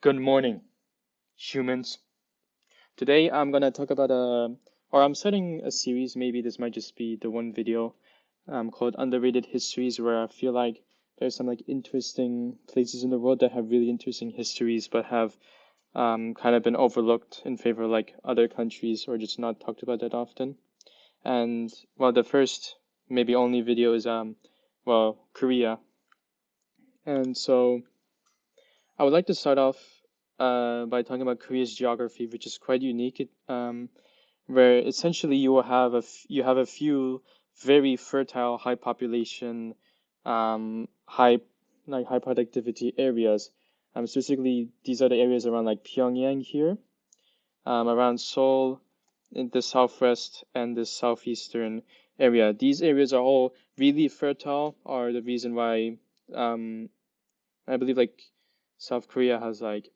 Good morning, humans. Today I'm gonna talk about or I'm starting a series. Maybe this might just be the one video, called Underrated Histories, where I feel like there's some like interesting places in the world that have really interesting histories, but have kind of been overlooked in favor of like other countries or just not talked about that often. And well, the first maybe only video is Korea. And so I would like to start off by talking about Korea's geography, which is quite unique. Where essentially you will have you have a few very fertile, high population, high high productivity areas. Specifically, these are the areas around like Pyongyang here, around Seoul, in the southwest and the southeastern area. These areas are all really fertile, are the reason why um, I believe like South Korea has like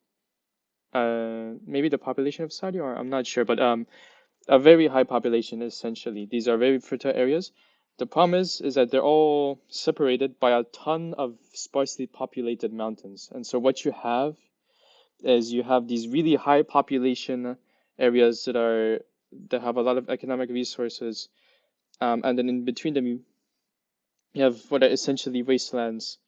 maybe the population of Saudi, or I'm not sure, but a very high population essentially. These are very fertile areas. The problem is that they're all separated by a ton of sparsely populated mountains. And so what you have is you have these really high population areas that have a lot of economic resources, and then in between them you have what are essentially wastelands.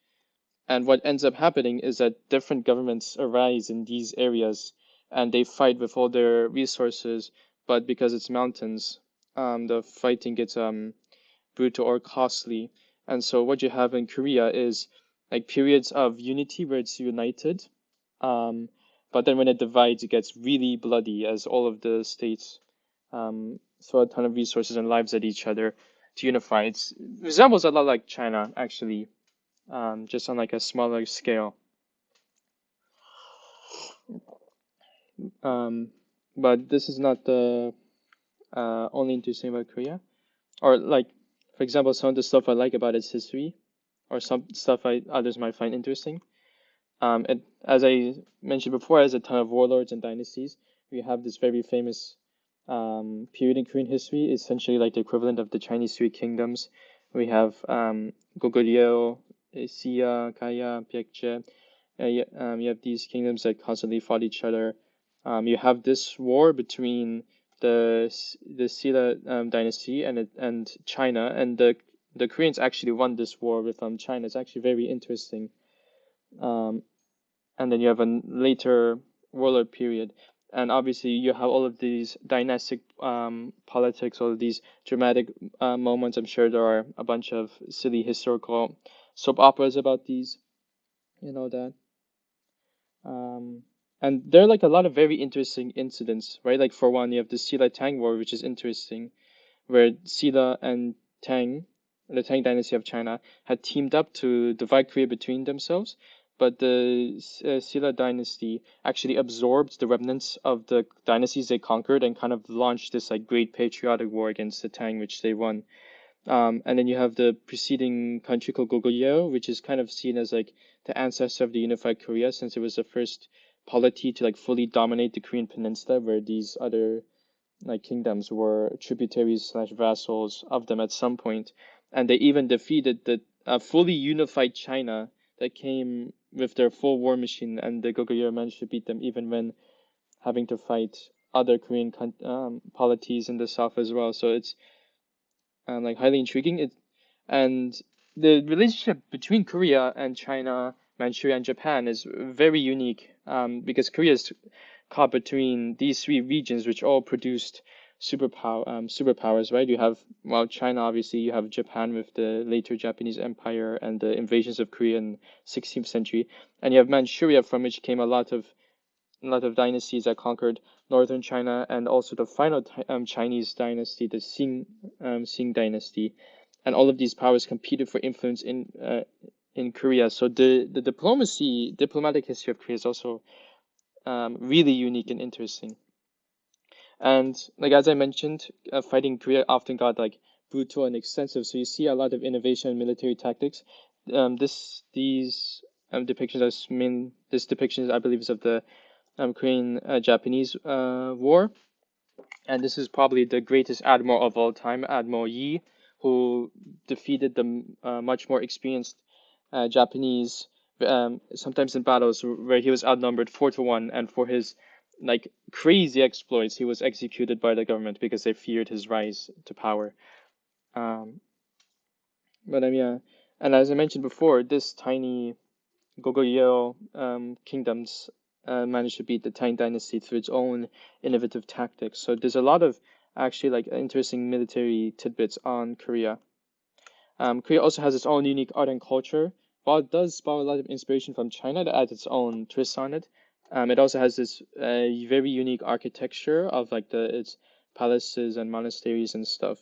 And what ends up happening is that different governments arise in these areas and they fight with all their resources, but because it's mountains, the fighting gets brutal or costly. And so what you have in Korea is like periods of unity where it's united, um, but then when it divides, it gets really bloody as all of the states throw a ton of resources and lives at each other to unify. It resembles a lot like China, actually, just on like a smaller scale. Um, but this is not the only interesting about Korea. Or like, for example, some of the stuff I like about its history, or some stuff others might find interesting. As I mentioned before, as a ton of warlords and dynasties, we have this very famous period in Korean history, essentially like the equivalent of the Chinese three kingdoms. We have Goguryeo, Xia, Kaya, Baekje. You have these kingdoms that constantly fought each other. You have this war between the Silla dynasty and China, and the Koreans actually won this war with China. It's actually very interesting. Um, and then you have a later warlord period, and obviously you have all of these dynastic politics, all of these dramatic moments. I'm sure there are a bunch of silly historical soap operas about these, you know that. Um, and there are like a lot of very interesting incidents, right? Like for one, you have the Silla Tang War, which is interesting, where Silla and Tang, the Tang dynasty of China, had teamed up to divide Korea between themselves. But the Silla dynasty actually absorbed the remnants of the dynasties they conquered and kind of launched this like great patriotic war against the Tang, which they won. And then you have the preceding country called Goguryeo, which is kind of seen as like the ancestor of the unified Korea, since it was the first polity to like fully dominate the Korean peninsula, where these other like kingdoms were tributaries slash vassals of them at some point, and they even defeated the fully unified China that came with their full war machine, and the Goguryeo managed to beat them even when having to fight other Korean polities in the south as well. So it's like highly intriguing. And the relationship between Korea and China, Manchuria, and Japan is very unique, because Korea is caught between these three regions, which all produced superpowers, right? You have, well, China, obviously, you have Japan with the later Japanese Empire and the invasions of Korea in 16th century, and you have Manchuria, from which came a lot of dynasties that conquered northern China, and also the final Chinese dynasty, the Qing dynasty, and all of these powers competed for influence in Korea. So the diplomatic history of Korea is also really unique and interesting. And like as I mentioned, fighting in Korea often got like brutal and extensive. So you see a lot of innovation in military tactics. These depictions are main. This depiction, I believe, is of the Korean Japanese war, and this is probably the greatest admiral of all time, Admiral Yi, who defeated the much more experienced Japanese sometimes in battles where he was outnumbered 4-1, and for his like crazy exploits, he was executed by the government because they feared his rise to power. Um, but yeah, and as I mentioned before, this tiny Goguryeo kingdoms managed to beat the Tang Dynasty through its own innovative tactics. So there's a lot of actually like interesting military tidbits on Korea. Korea also has its own unique art and culture. While it does borrow a lot of inspiration from China to add its own twist on it, it also has this very unique architecture of like its palaces and monasteries and stuff.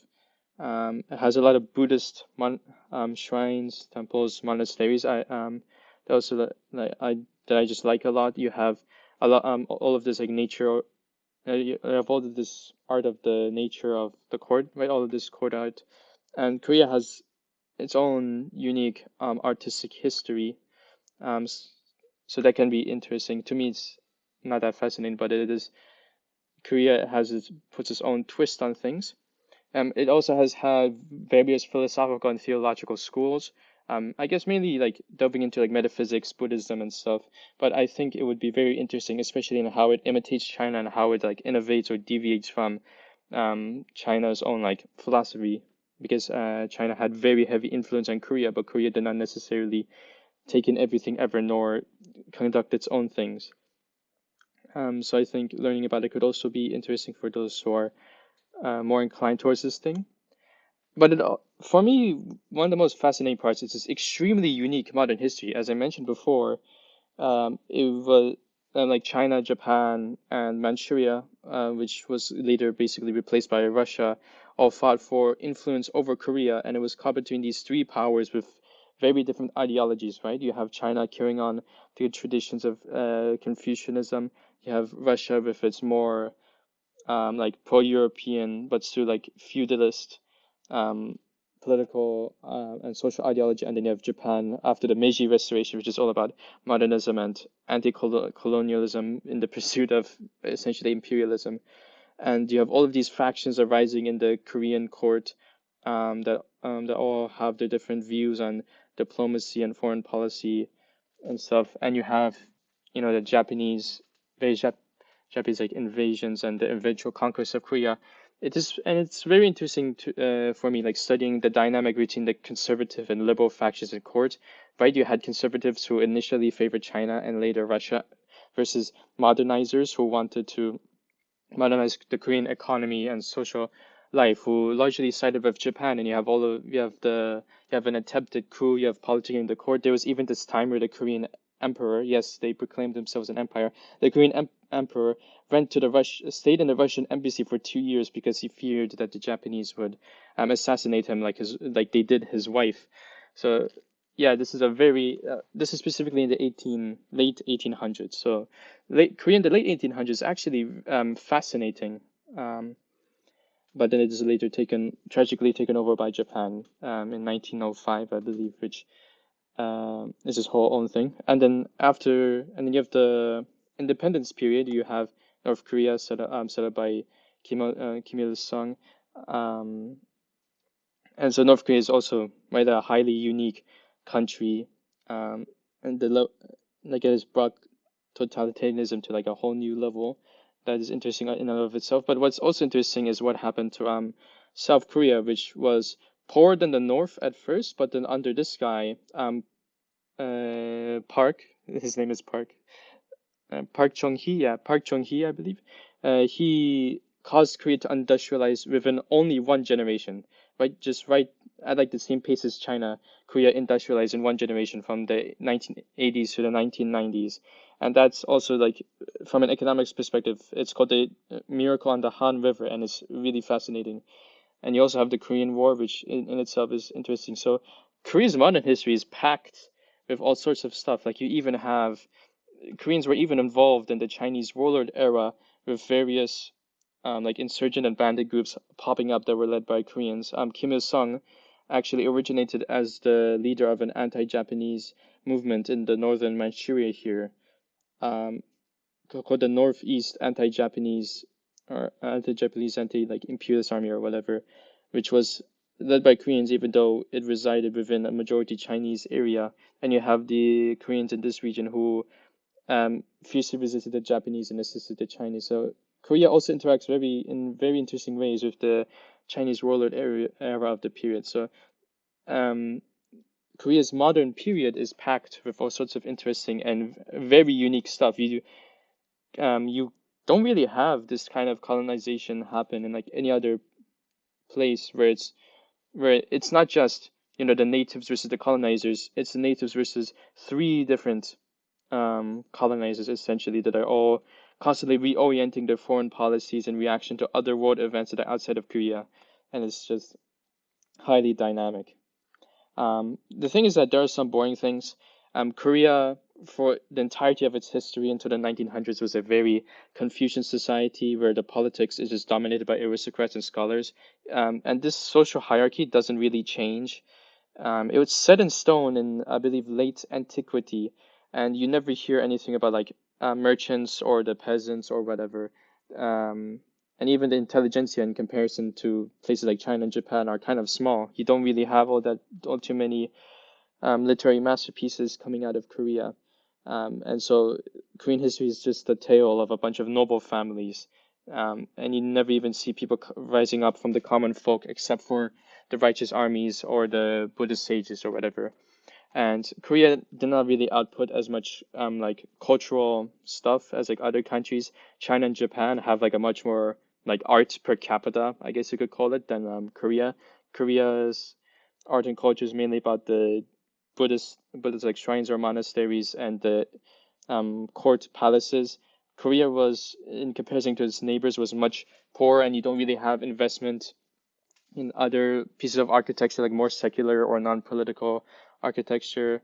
It has a lot of Buddhist shrines, temples, monasteries. That also that I just like a lot. You have a lot all of this like nature. You have all of this art of the nature of the court, right? All of this court art, and Korea has its own unique artistic history. Um, so that can be interesting. To me, it's not that fascinating, but it is. Korea has puts its own twist on things. It also has had various philosophical and theological schools. I guess mainly like delving into like metaphysics, Buddhism, and stuff. But I think it would be very interesting, especially in how it imitates China and how it like innovates or deviates from China's own like philosophy. Because China had very heavy influence on Korea, but Korea did not necessarily take in everything ever, nor conduct its own things. So I think learning about it could also be interesting for those who are more inclined towards this thing. But for me, one of the most fascinating parts is this extremely unique modern history. As I mentioned before, it was like China, Japan, and Manchuria, which was later basically replaced by Russia, all fought for influence over Korea, and it was caught between these three powers with very different ideologies, right? You have China carrying on the traditions of Confucianism. You have Russia with its more like pro-European but still like feudalist um, political and social ideology, and then you have Japan after the Meiji Restoration, which is all about modernism and anti-colonialism in the pursuit of essentially imperialism. And you have all of these factions arising in the Korean court that all have their different views on diplomacy and foreign policy and stuff. And you have, the very Japanese like invasions and the eventual conquest of Korea. It's very interesting for me, like studying the dynamic between the conservative and liberal factions in court. Right, you had conservatives who initially favored China and later Russia, versus modernizers who wanted to modernize the Korean economy and social life, who largely sided with Japan. And you have an attempted coup, you have politicking in the court. There was even this time where the Korean emperor, yes, they proclaimed themselves an empire. The Korean emperor stayed in the Russian embassy for 2 years because he feared that the Japanese would assassinate him like they did his wife. So yeah, this is specifically in the late 1800s. So Korea in the late 1800s actually fascinating. Um, but then it is later tragically taken over by Japan in 1905, I believe, which is his whole own thing. And then you have the independence period. You have North Korea set up by Kim Il Sung, um, and so North Korea is also right a highly unique country, and like it has brought totalitarianism to like a whole new level that is interesting in and of itself. But what's also interesting is what happened to South Korea, which was poorer than the North at first, but then under this guy, Park, his name is Park, Park Chung-hee, yeah, Park Chung-hee, I believe. He caused Korea to industrialize within only one generation, right? Just right at like the same pace as China, Korea industrialized in one generation from the 1980s to the 1990s. And that's also like, from an economics perspective, it's called the miracle on the Han River, and it's really fascinating. And you also have the Korean War, which in itself is interesting. So Korea's modern history is packed with all sorts of stuff. Like you even have Koreans were even involved in the Chinese warlord era with various like insurgent and bandit groups popping up that were led by Koreans. Kim Il Sung actually originated as the leader of an anti-Japanese movement in the northern Manchuria here, um, called the Northeast Anti-Japanese or anti-Japanese anti like imperialist army or whatever, which was led by Koreans, even though it resided within a majority Chinese area. And you have the Koreans in this region who fiercely resisted the Japanese and assisted the Chinese. So Korea also interacts very interesting ways with the Chinese warlord era of the period. So um, Korea's modern period is packed with all sorts of interesting and very unique stuff. You don't really have this kind of colonization happen in like any other place where it's not just the natives versus the colonizers. It's the natives versus three different colonizers essentially that are all constantly reorienting their foreign policies in reaction to other world events that are outside of Korea, and it's just highly dynamic. The thing is that there are some boring things. Korea, for the entirety of its history until the 1900s, was a very Confucian society where the politics is just dominated by aristocrats and scholars. And this social hierarchy doesn't really change. It was set in stone in, I believe, late antiquity, and you never hear anything about like merchants or the peasants or whatever. Um, and even the intelligentsia in comparison to places like China and Japan are kind of small. You don't really have all too many literary masterpieces coming out of Korea. And so Korean history is just the tale of a bunch of noble families. And you never even see people rising up from the common folk except for the righteous armies or the Buddhist sages or whatever. And Korea did not really output as much like cultural stuff as like other countries. China and Japan have like a much more like art per capita, I guess you could call it, than Korea. Korea's art and culture is mainly about the Buddhist like shrines or monasteries and the court palaces. Korea was, in comparison to its neighbors, was much poorer, and you don't really have investment in other pieces of architecture, like more secular or non-political architecture,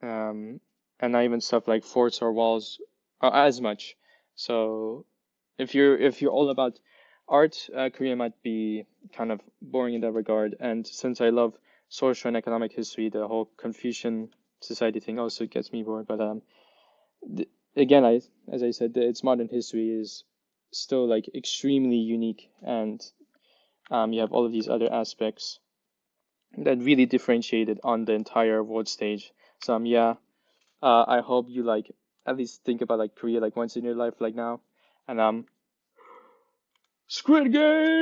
um, and not even stuff like forts or walls as much. So if you're all about art, Korea might be kind of boring in that regard. And since I love social and economic history, the whole Confucian society thing also gets me bored. But th again, as I said, its modern history is still like extremely unique, and you have all of these other aspects that really differentiated on the entire world stage. So yeah, I hope you like at least think about like Korea like once in your life like now. And Squid Game!